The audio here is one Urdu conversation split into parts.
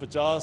50,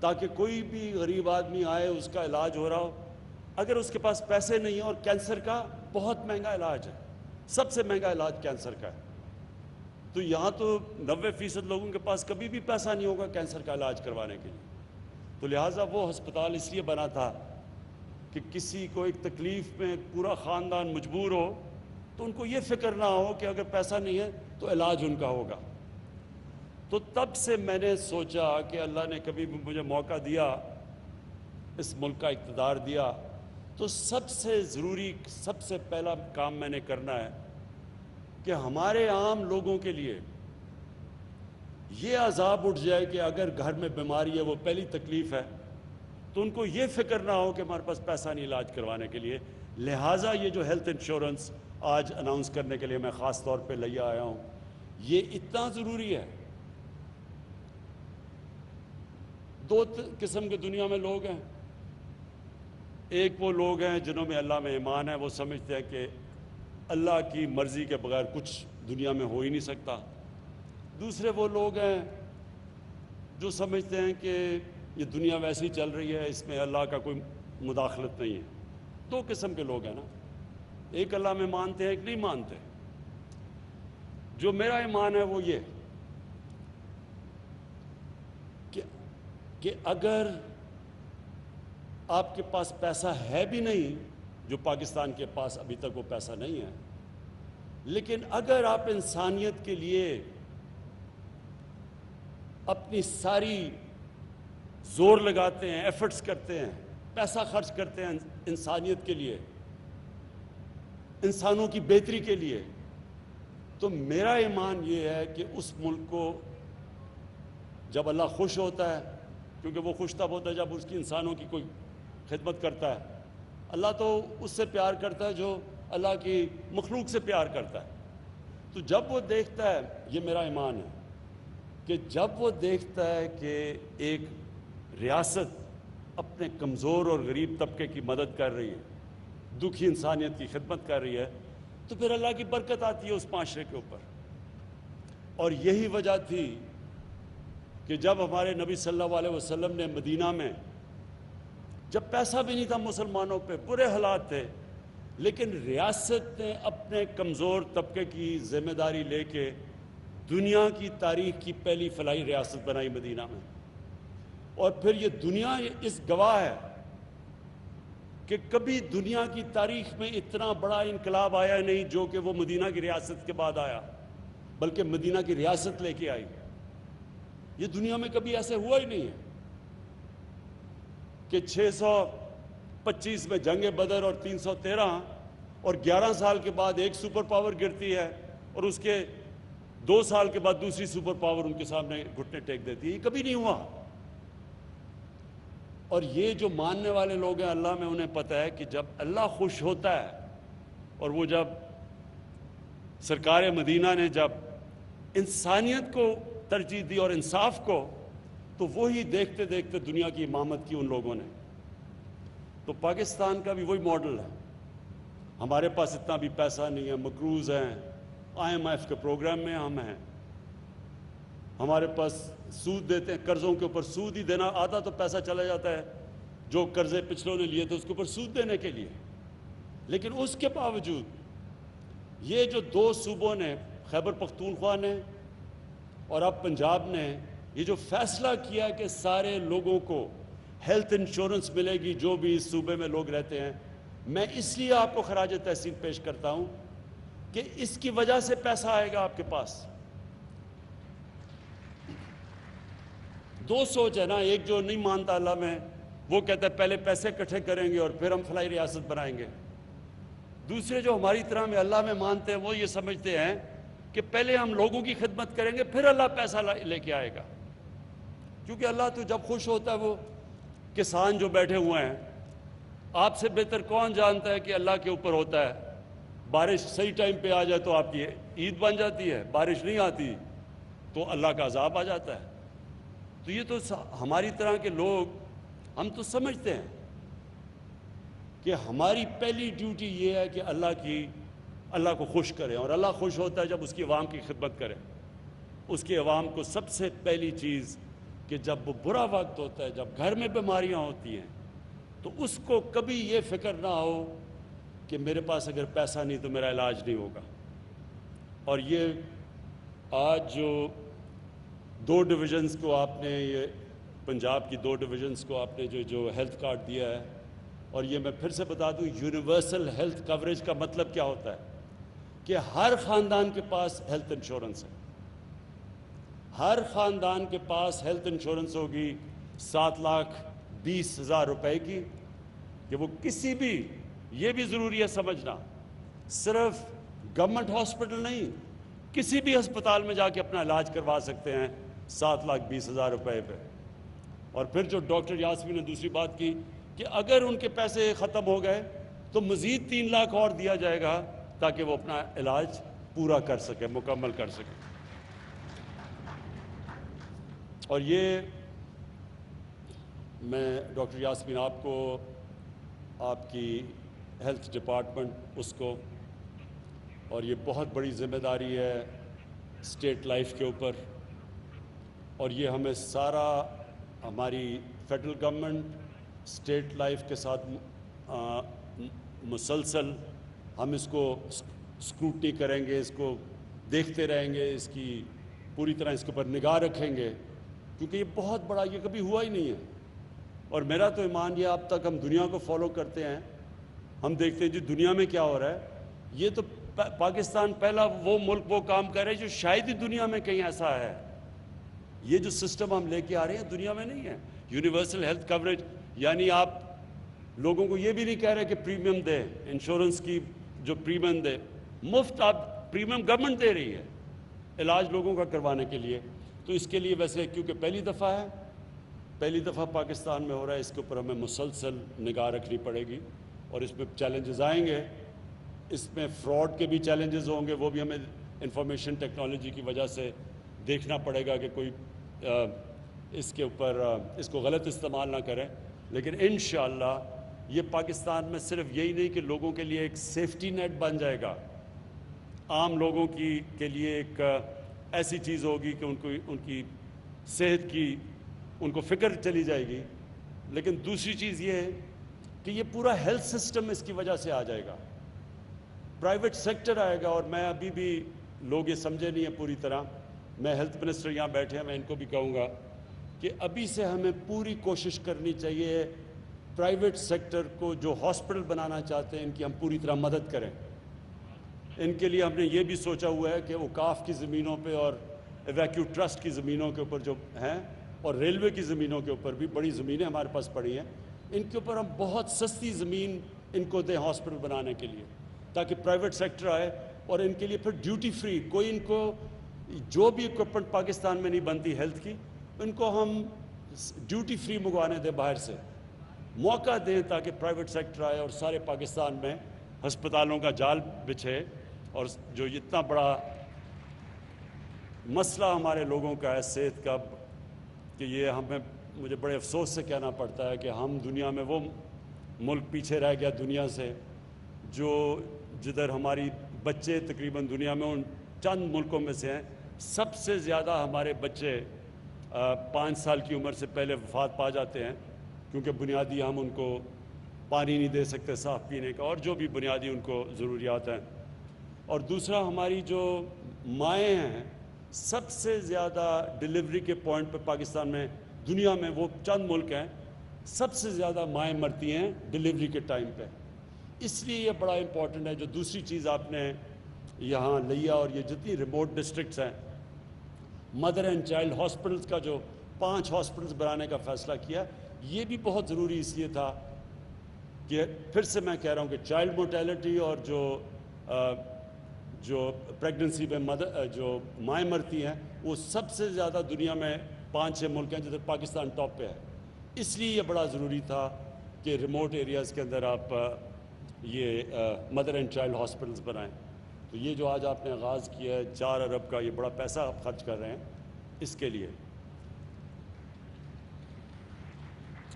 تاکہ کوئی بھی غریب آدمی آئے اس کا علاج ہو رہا ہو. اگر اس کے پاس پیسے نہیں ہیں، اور کینسر کا بہت مہنگا علاج ہے، سب سے مہنگا علاج کینسر کا ہے، تو یہاں تو 90% لوگوں کے پاس کبھی بھی پیسہ نہیں ہوگا کینسر کا علاج کروانے کے لیے. تو لہٰذا وہ ہسپتال اس لیے بنا تھا کہ کسی کو ایک تکلیف میں پورا خاندان مجبور ہو تو ان کو یہ فکر نہ ہو کہ اگر پیسہ نہیں ہے تو علاج ان کا ہوگا. تو تب سے میں نے سوچا کہ اللہ نے کبھی بھی مجھے موقع دیا، اس ملک کا اقتدار دیا، تو سب سے ضروری، سب سے پہلا کام میں نے کرنا ہے کہ ہمارے عام لوگوں کے لیے یہ عذاب اٹھ جائے کہ اگر گھر میں بیماری ہے، وہ پہلی تکلیف ہے، تو ان کو یہ فکر نہ ہو کہ ہمارے پاس پیسہ نہیں علاج کروانے کے لیے. لہٰذا یہ جو ہیلتھ انشورنس آج اناؤنس کرنے کے لیے میں خاص طور پہ لے آیا ہوں، یہ اتنا ضروری ہے. دو قسم کے دنیا میں لوگ ہیں. ایک وہ لوگ ہیں جنہوں میں اللہ میں ایمان ہے، وہ سمجھتے ہیں کہ اللہ کی مرضی کے بغیر کچھ دنیا میں ہو ہی نہیں سکتا. دوسرے وہ لوگ ہیں جو سمجھتے ہیں کہ یہ دنیا ویسی چل رہی ہے، اس میں اللہ کا کوئی مداخلت نہیں ہے. دو قسم کے لوگ ہیں نا، ایک اللہ میں مانتے ہیں، ایک نہیں مانتے. جو میرا ایمان ہے وہ یہ کہ اگر آپ کے پاس پیسہ ہے بھی نہیں، جو پاکستان کے پاس ابھی تک وہ پیسہ نہیں ہے، لیکن اگر آپ انسانیت کے لیے اپنی ساری زور لگاتے ہیں، ایفرٹس کرتے ہیں، پیسہ خرچ کرتے ہیں انسانیت کے لیے، انسانوں کی بہتری کے لیے، تو میرا ایمان یہ ہے کہ اس ملک کو جب اللہ خوش ہوتا ہے، کیونکہ وہ خوش تب ہوتا ہے جب اس کی انسانوں کی کوئی خدمت کرتا ہے. اللہ تو اس سے پیار کرتا ہے جو اللہ کی مخلوق سے پیار کرتا ہے. تو جب وہ دیکھتا ہے، یہ میرا ایمان ہے کہ جب وہ دیکھتا ہے کہ ایک ریاست اپنے کمزور اور غریب طبقے کی مدد کر رہی ہے، دکھی انسانیت کی خدمت کر رہی ہے، تو پھر اللہ کی برکت آتی ہے اس معاشرے کے اوپر. اور یہی وجہ تھی کہ جب ہمارے نبی صلی اللہ علیہ وسلم نے مدینہ میں، جب پیسہ بھی نہیں تھا مسلمانوں پہ، برے حالات تھے، لیکن ریاست نے اپنے کمزور طبقے کی ذمہ داری لے کے دنیا کی تاریخ کی پہلی فلاحی ریاست بنائی مدینہ میں. اور پھر یہ دنیا اس گواہ ہے کہ کبھی دنیا کی تاریخ میں اتنا بڑا انقلاب آیا نہیں جو کہ وہ مدینہ کی ریاست کے بعد آیا، بلکہ مدینہ کی ریاست لے کے آئی. یہ دنیا میں کبھی ایسے ہوا ہی نہیں ہے کہ 625 میں جنگ بدر اور 313 اور 11 سال کے بعد ایک سپر پاور گرتی ہے اور اس کے 2 سال کے بعد دوسری سپر پاور ان کے سامنے گھٹنے ٹیک دیتی ہے. یہ کبھی نہیں ہوا. اور یہ جو ماننے والے لوگ ہیں اللہ میں، انہیں پتہ ہے کہ جب اللہ خوش ہوتا ہے، اور وہ جب سرکار مدینہ نے جب انسانیت کو ترجیح دی اور انصاف کو، تو وہی دیکھتے دیکھتے دنیا کی امامت کی ان لوگوں نے. تو پاکستان کا بھی وہی ماڈل ہے. ہمارے پاس اتنا بھی پیسہ نہیں ہے، مقروض ہیں، IMF کے پروگرام میں ہم ہیں، ہمارے پاس سود دیتے ہیں، قرضوں کے اوپر سود ہی دینا، آدھا تو پیسہ چلا جاتا ہے جو قرضے پچھلوں نے لیے تھے اس کے اوپر سود دینے کے لیے. لیکن اس کے باوجود یہ جو 2 صوبوں نے، خیبر پختونخوا نے اور اب پنجاب نے، یہ جو فیصلہ کیا کہ سارے لوگوں کو ہیلتھ انشورنس ملے گی جو بھی اس صوبے میں لوگ رہتے ہیں، میں اس لیے آپ کو خراج تحسین پیش کرتا ہوں کہ اس کی وجہ سے پیسہ آئے گا آپ کے پاس. 2 سوچ ہے نا، ایک جو نہیں مانتا اللہ میں، وہ کہتا ہے پہلے پیسے اکٹھے کریں گے اور پھر ہم فلاحی ریاست بنائیں گے. دوسرے جو ہماری طرح میں اللہ میں مانتے ہیں، وہ یہ سمجھتے ہیں کہ پہلے ہم لوگوں کی خدمت کریں گے پھر اللہ پیسہ لے کے آئے گا. کیونکہ اللہ تو جب خوش ہوتا ہے، وہ کسان جو بیٹھے ہوئے ہیں، آپ سے بہتر کون جانتا ہے کہ اللہ کے اوپر ہوتا ہے. بارش صحیح ٹائم پہ آ جائے تو آپ کی عید بن جاتی ہے، بارش نہیں آتی تو اللہ کا عذاب آ جاتا ہے. تو یہ تو ہماری طرح کے لوگ، ہم تو سمجھتے ہیں کہ ہماری پہلی ڈیوٹی یہ ہے کہ اللہ کو خوش کریں، اور اللہ خوش ہوتا ہے جب اس کی عوام کی خدمت کریں. اس کی عوام کو سب سے پہلی چیز کہ جب وہ برا وقت ہوتا ہے، جب گھر میں بیماریاں ہوتی ہیں، تو اس کو کبھی یہ فکر نہ ہو کہ میرے پاس اگر پیسہ نہیں تو میرا علاج نہیں ہوگا۔ اور یہ آج جو 2 ڈویژنز کو آپ نے، یہ پنجاب کی 2 ڈویژنز کو آپ نے جو ہیلتھ کارڈ دیا ہے، اور یہ میں پھر سے بتا دوں، یونیورسل ہیلتھ کوریج کا مطلب کیا ہوتا ہے کہ ہر خاندان کے پاس ہیلتھ انشورنس ہے، ہر خاندان کے پاس ہیلتھ انشورنس ہوگی 7,20,000 روپے کی، کہ وہ کسی بھی، یہ بھی ضروری ہے سمجھنا، صرف گورنمنٹ ہاسپٹل نہیں، کسی بھی ہسپتال میں جا کے اپنا علاج کروا سکتے ہیں 7,20,000 روپے پہ۔ اور پھر جو ڈاکٹر یاسمین نے دوسری بات کی کہ اگر ان کے پیسے ختم ہو گئے تو مزید 3 لاکھ اور دیا جائے گا تاکہ وہ اپنا علاج پورا کر سکے، مکمل کر سکے۔ اور یہ میں ڈاکٹر یاسمین آپ کو، آپ کی ہیلتھ ڈپارٹمنٹ اس کو، اور یہ بہت بڑی ذمہ داری ہے اسٹیٹ لائف کے اوپر، اور یہ ہمیں سارا، ہماری فیڈرل گورنمنٹ اسٹیٹ لائف کے ساتھ مسلسل ہم اس کو اسکروٹنی کریں گے، اس کو دیکھتے رہیں گے، اس کی پوری طرح اس کے اوپر نگاہ رکھیں گے، کیونکہ یہ بہت بڑا، یہ کبھی ہوا ہی نہیں ہے۔ اور میرا تو ایمان یہ، اب تک ہم دنیا کو فالو کرتے ہیں، ہم دیکھتے ہیں جو دنیا میں کیا ہو رہا ہے، یہ تو پاکستان پہلا وہ ملک وہ کام کر رہے ہیں جو شاید ہی دنیا میں کہیں ایسا ہے۔ یہ جو سسٹم ہم لے کے آ رہے ہیں دنیا میں نہیں ہے، یونیورسل ہیلتھ کوریج، یعنی آپ لوگوں کو یہ بھی نہیں کہہ رہے کہ پریمیم دے، انشورنس کی جو پریمیم دے، مفت آپ پریمیم گورنمنٹ دے رہی ہے علاج لوگوں کا کروانے کے لیے۔ تو اس کے لیے ویسے کیونکہ پہلی دفعہ ہے، پہلی دفعہ پاکستان میں ہو رہا ہے، اس کے اوپر ہمیں مسلسل نگاہ رکھنی پڑے گی، اور اس میں چیلنجز آئیں گے، اس میں فراڈ کے بھی چیلنجز ہوں گے، وہ بھی ہمیں انفارمیشن ٹیکنالوجی کی وجہ سے دیکھنا پڑے گا کہ کوئی اس کے اوپر اس کو غلط استعمال نہ کرے۔ لیکن انشاءاللہ یہ پاکستان میں صرف یہی نہیں کہ لوگوں کے لیے ایک سیفٹی نیٹ بن جائے گا، عام لوگوں کے لیے ایک ایسی چیز ہوگی کہ ان کی صحت کی ان کو فکر چلی جائے گی، لیکن دوسری چیز یہ ہے کہ یہ پورا ہیلتھ سسٹم اس کی وجہ سے آ جائے گا، پرائیویٹ سیکٹر آئے گا۔ اور میں ابھی بھی، لوگ یہ سمجھے نہیں ہیں پوری طرح، میں ہیلتھ منسٹر یہاں بیٹھے ہیں، میں ان کو بھی کہوں گا کہ ابھی سے ہمیں پوری کوشش کرنی چاہیے پرائیویٹ سیکٹر کو، جو ہاسپٹل بنانا چاہتے ہیں ان کی ہم پوری طرح مدد کریں۔ ان کے لیے ہم نے یہ بھی سوچا ہوا ہے کہ اوقاف کی زمینوں پہ اور ایویکیو ٹرسٹ کی زمینوں کے اوپر جو ہیں، اور ریلوے کی زمینوں کے اوپر بھی بڑی زمینیں ہمارے پاس پڑی ہیں، ان کے اوپر ہم بہت سستی زمین ان کو دیں ہاسپٹل بنانے کے لیے، تاکہ پرائیویٹ سیکٹر آئے، اور ان کے لیے پھر ڈیوٹی فری، کوئی ان کو جو بھی اکوپمنٹ پاکستان میں نہیں بنتی ہیلتھ کی، ان کو ہم ڈیوٹی فری منگوانے دیں باہر سے، موقع دیں تاکہ پرائیویٹ سیکٹر آئے اور سارے پاکستان میں ہسپتالوں کا جال بچھے۔ اور جو اتنا بڑا مسئلہ ہمارے لوگوں کا ہے صحت کا، کہ یہ مجھے بڑے افسوس سے کہنا پڑتا ہے کہ ہم دنیا میں وہ ملک پیچھے رہ گیا دنیا سے، جدھر ہماری بچے تقریباً دنیا میں ان چند ملکوں میں سے ہیں، سب سے زیادہ ہمارے بچے 5 سال کی عمر سے پہلے وفات پا جاتے ہیں، کیونکہ بنیادی ہم ان کو پانی نہیں دے سکتے صاف پینے کا، اور جو بھی بنیادی ان کو ضروریات ہیں۔ اور دوسرا، ہماری جو مائیں ہیں، سب سے زیادہ ڈیلیوری کے پوائنٹ پہ پاکستان میں، دنیا میں وہ چند ملک ہیں، سب سے زیادہ مائیں مرتی ہیں ڈیلیوری کے ٹائم پہ۔ اس لیے یہ بڑا امپورٹنٹ ہے۔ جو دوسری چیز آپ نے یہاں لیا، اور یہ جتنی ریموٹ ڈسٹرکٹس ہیں، مدر اینڈ چائلڈ ہاسپٹلس کا جو 5 ہاسپٹلس بنانے کا فیصلہ کیا، یہ بھی بہت ضروری اس لیے تھا کہ پھر سے میں کہہ رہا ہوں کہ چائلڈ مورٹیلٹی اور جو پریگننسی میں جو مائیں مرتی ہیں، وہ سب سے زیادہ دنیا میں 5-6 ملک ہیں جدھر پاکستان ٹاپ پہ ہے۔ اس لیے یہ بڑا ضروری تھا کہ ریموٹ ایریاز کے اندر آپ یہ مدر اینڈ چائلڈ ہاسپٹلس بنائیں۔ تو یہ جو آج آپ نے آغاز کیا ہے 4 ارب کا، یہ بڑا پیسہ آپ خرچ کر رہے ہیں اس کے لیے،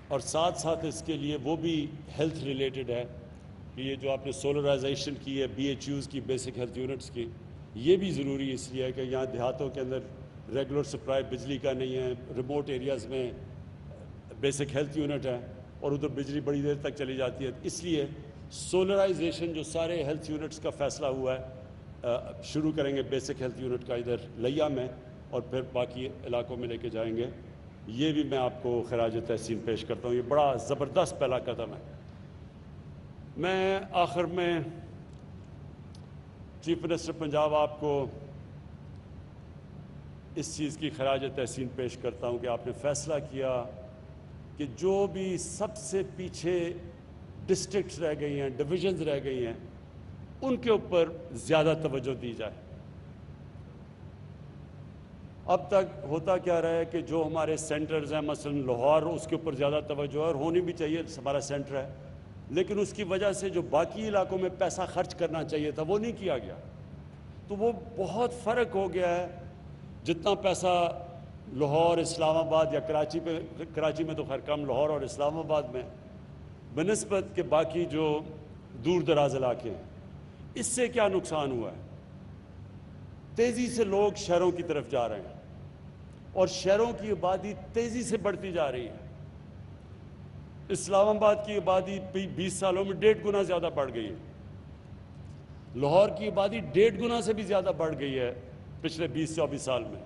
اور ساتھ ساتھ اس کے لیے وہ بھی ہیلتھ ریلیٹڈ ہے کہ یہ جو آپ نے سولرائزیشن کی ہے BHUs کی، بیسک ہیلتھ یونٹس کی، یہ بھی ضروری اس لیے ہے کہ یہاں دیہاتوں کے اندر ریگولر سپلائی بجلی کا نہیں ہے، ریموٹ ایریاز میں بیسک ہیلتھ یونٹ ہے اور ادھر بجلی بڑی دیر تک چلی جاتی ہے. اس لیے سولرائزیشن جو سارے ہیلتھ یونٹس کا فیصلہ ہوا ہے، شروع کریں گے بیسک ہیلتھ یونٹ کا ادھر لیا میں، اور پھر باقی علاقوں میں لے کے جائیں گے. یہ بھی میں آپ کو خراج تحسین پیش کرتا ہوں. یہ بڑا زبردست پہلا قدم ہے. میں آخر میں چیف منسٹر پنجاب آپ کو اس چیز کی خراج تحسین پیش کرتا ہوں کہ آپ نے فیصلہ کیا کہ جو بھی سب سے پیچھے ڈسٹرکٹس رہ گئی ہیں، ڈویژنز رہ گئی ہیں، ان کے اوپر زیادہ توجہ دی جائے. اب تک ہوتا کیا رہا ہے کہ جو ہمارے سینٹرز ہیں، مثلا لاہور، اس کے اوپر زیادہ توجہ ہے اور ہونی بھی چاہیے، ہمارا سینٹر ہے، لیکن اس کی وجہ سے جو باقی علاقوں میں پیسہ خرچ کرنا چاہیے تھا وہ نہیں کیا گیا. تو وہ بہت فرق ہو گیا ہے. جتنا پیسہ لاہور، اسلام آباد یا کراچی میں تو خیر کم، لاہور اور اسلام آباد میں بنسبت کے باقی جو دور دراز علاقے ہیں، اس سے کیا نقصان ہوا ہے؟ تیزی سے لوگ شہروں کی طرف جا رہے ہیں اور شہروں کی آبادی تیزی سے بڑھتی جا رہی ہے. اسلام آباد کی آبادی 20 سالوں میں 1.5 گنا زیادہ بڑھ گئی ہے. لاہور کی آبادی 1.5 گنا سے بھی زیادہ بڑھ گئی ہے پچھلے 20-24 سال میں.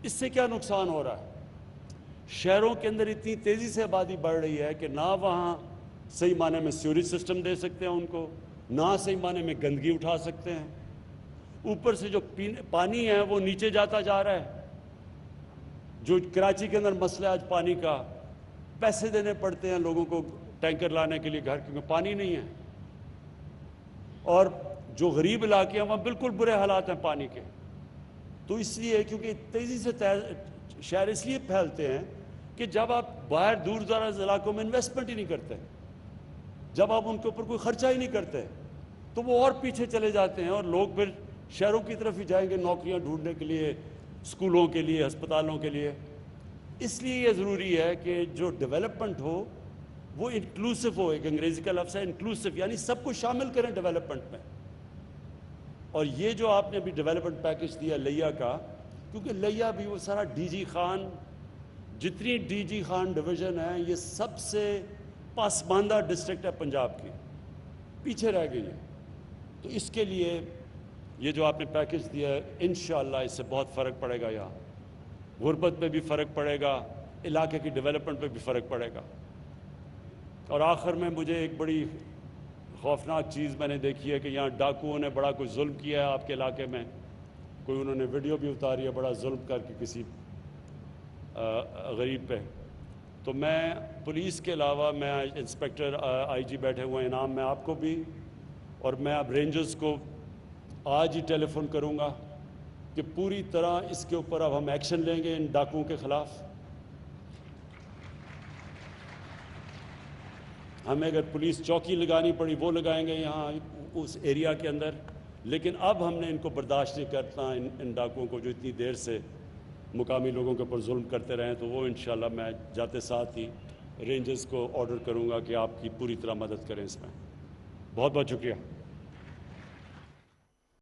اس سے کیا نقصان ہو رہا ہے؟ شہروں کے اندر اتنی تیزی سے آبادی بڑھ رہی ہے کہ نہ وہاں صحیح معنی میں سیوریج سسٹم دے سکتے ہیں ان کو، نہ صحیح معنی میں گندگی اٹھا سکتے ہیں. اوپر سے جو پانی ہے وہ نیچے جاتا جا رہا ہے. جو کراچی کے اندر مسئلہ ہے آج پانی کا، پیسے دینے پڑتے ہیں لوگوں کو ٹینکر لانے کے لیے گھر، کیونکہ پانی نہیں ہے. اور جو غریب علاقے ہیں وہاں بالکل برے حالات ہیں پانی کے. تو اس لیے کیونکہ تیزی سے شہر اس لیے پھیلتے ہیں کہ جب آپ باہر دور دراز علاقوں میں انویسٹمنٹ ہی نہیں کرتے، جب آپ ان کے اوپر کوئی خرچہ ہی نہیں کرتے، تو وہ اور پیچھے چلے جاتے ہیں اور لوگ پھر شہروں کی طرف ہی جائیں گے نوکریاں ڈھونڈنے کے لیے، اسکولوں کے لیے، ہسپتالوں کے لیے. اس لیے یہ ضروری ہے کہ جو ڈیولپمنٹ ہو وہ انکلوسیو ہو. ایک انگریزی کا لفظ ہے انکلوسیو، یعنی سب کو شامل کریں ڈیولپمنٹ میں. اور یہ جو آپ نے ابھی ڈیولپمنٹ پیکج دیا لیا کا، کیونکہ لیا بھی وہ سارا ڈی جی خان، جتنی ڈی جی خان ڈویژن ہے، یہ سب سے پسماندہ ڈسٹرکٹ ہے پنجاب کی، پیچھے رہ گئی ہے. تو اس کے لیے یہ جو آپ نے پیکج دیا ہے، انشاءاللہ اس سے بہت فرق پڑے گا. یہاں غربت پہ بھی فرق پڑے گا، علاقے کی ڈیولپمنٹ پہ بھی فرق پڑے گا. اور آخر میں مجھے ایک بڑی خوفناک چیز میں نے دیکھی ہے کہ یہاں ڈاکوؤں نے بڑا کوئی ظلم کیا ہے آپ کے علاقے میں. کوئی انہوں نے ویڈیو بھی اتاری ہے بڑا ظلم کر کے کسی غریب پہ. تو میں پولیس کے علاوہ، میں انسپیکٹر آئی جی بیٹھے ہوئے ہیں انعام میں آپ کو بھی، اور میں اب رینجرز کو آج ہی ٹیلی فون کروں گا کہ پوری طرح اس کے اوپر اب ہم ایکشن لیں گے ان ڈاکوؤں کے خلاف. ہمیں اگر پولیس چوکی لگانی پڑی وہ لگائیں گے یہاں اس ایریا کے اندر، لیکن اب ہم نے ان کو برداشت نہیں کرتا، ان ڈاکوؤں کو جو اتنی دیر سے مقامی لوگوں کے اوپر ظلم کرتے رہے. تو وہ انشاءاللہ میں جاتے ساتھ ہی رینجرز کو آرڈر کروں گا کہ آپ کی پوری طرح مدد کریں اس میں. بہت بہت شکریہ.